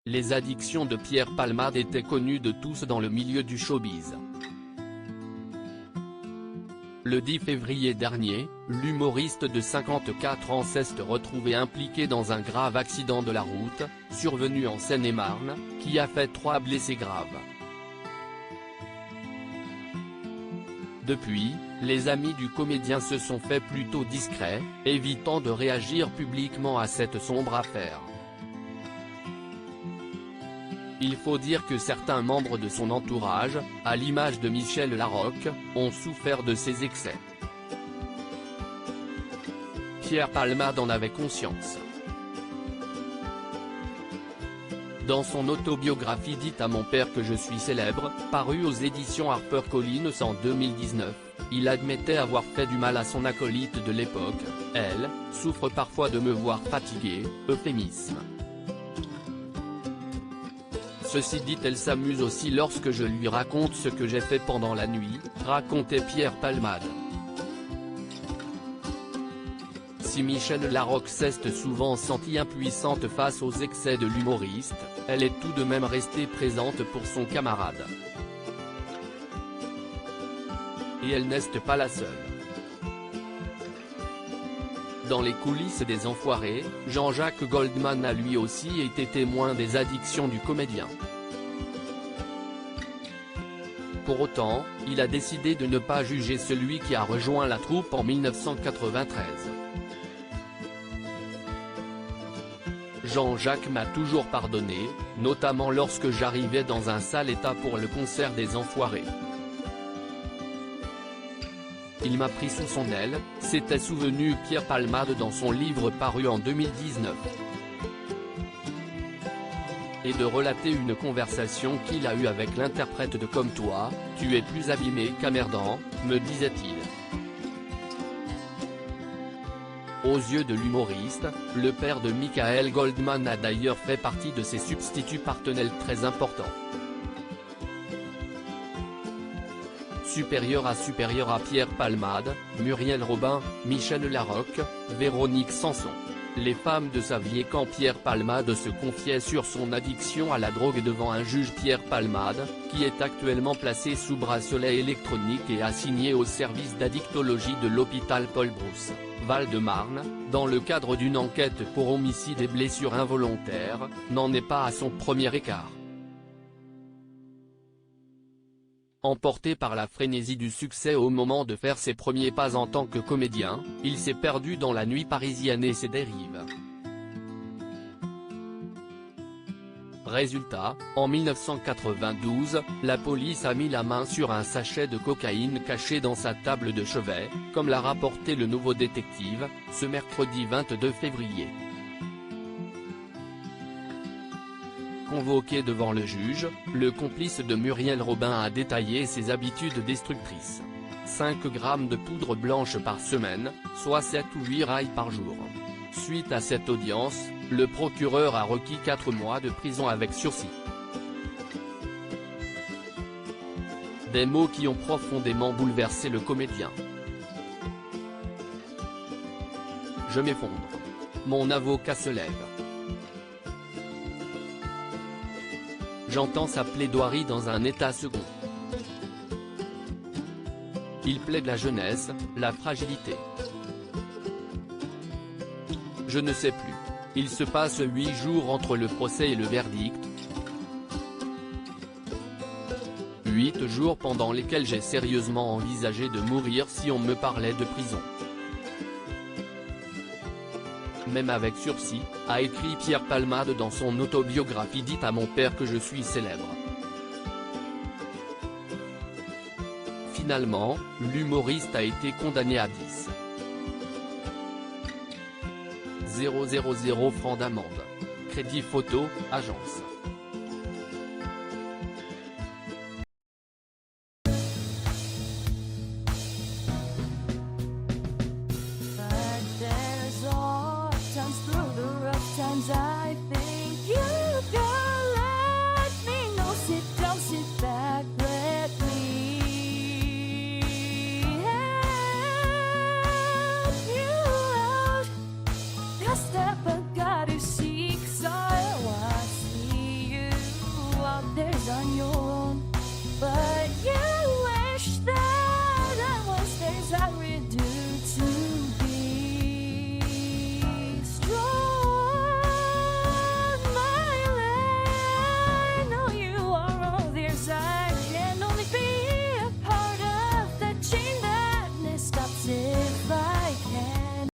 Les addictions de Pierre Palmade étaient connues de tous dans le milieu du showbiz. Le 10 février dernier, l'humoriste de 54 ans s'est retrouvé impliqué dans un grave accident de la route, survenu en Seine-et-Marne, qui a fait 3 blessés graves. Depuis, les amis du comédien se sont fait plutôt discrets, évitant de réagir publiquement à cette sombre affaire. Il faut dire que certains membres de son entourage, à l'image de Michel Larocque, ont souffert de ses excès. Pierre Palmade en avait conscience. Dans son autobiographie dite À mon père que je suis célèbre, parue aux éditions HarperCollins en 2019, il admettait avoir fait du mal à son acolyte de l'époque. Elle souffre parfois de me voir fatigué, euphémisme. Ceci dit, elle s'amuse aussi lorsque je lui raconte ce que j'ai fait pendant la nuit, racontait Pierre Palmade. Si Michel Larocque s'est souvent sentie impuissante face aux excès de l'humoriste, elle est tout de même restée présente pour son camarade. Et elle n'est pas la seule. Dans les coulisses des Enfoirés, Jean-Jacques Goldman a lui aussi été témoin des addictions du comédien. Pour autant, il a décidé de ne pas juger celui qui a rejoint la troupe en 1993. Jean-Jacques m'a toujours pardonné, notamment lorsque j'arrivais dans un sale état pour le concert des Enfoirés. Il m'a pris sous son aile, s'était souvenu Pierre Palmade dans son livre paru en 2019. Et de relater une conversation qu'il a eue avec l'interprète de Comme toi, tu es plus abîmé qu'emmerdant, me disait-il. Aux yeux de l'humoriste, le père de Michael Goldman a d'ailleurs fait partie de ses substituts partenaires très importants. Supérieur à Pierre Palmade, Muriel Robin, Michel Larocque, Véronique Sanson. Les femmes de sa vie. Et quand Pierre Palmade se confiait sur son addiction à la drogue devant un juge, Pierre Palmade, qui est actuellement placé sous bracelet électronique et assigné au service d'addictologie de l'hôpital Paul Brousse, Val-de-Marne, dans le cadre d'une enquête pour homicide et blessures involontaires, n'en est pas à son premier écart. Emporté par la frénésie du succès au moment de faire ses premiers pas en tant que comédien, il s'est perdu dans la nuit parisienne et ses dérives. Résultat, en 1992, la police a mis la main sur un sachet de cocaïne caché dans sa table de chevet, comme l'a rapporté le Nouveau Détective, ce mercredi 22 février. Convoqué devant le juge, le complice de Muriel Robin a détaillé ses habitudes destructrices. 5 grammes de poudre blanche par semaine, soit 7 ou 8 rails par jour. Suite à cette audience, le procureur a requis 4 mois de prison avec sursis. Des mots qui ont profondément bouleversé le comédien. Je m'effondre. Mon avocat se lève. J'entends sa plaidoirie dans un état second. Il plaide la jeunesse, la fragilité. Je ne sais plus. Il se passe 8 jours entre le procès et le verdict. 8 jours pendant lesquels j'ai sérieusement envisagé de mourir si on me parlait de prison. Même avec sursis, a écrit Pierre Palmade dans son autobiographie dite À mon père que je suis célèbre. Finalement, l'humoriste a été condamné à 10 000 francs d'amende. Crédit photo, agence.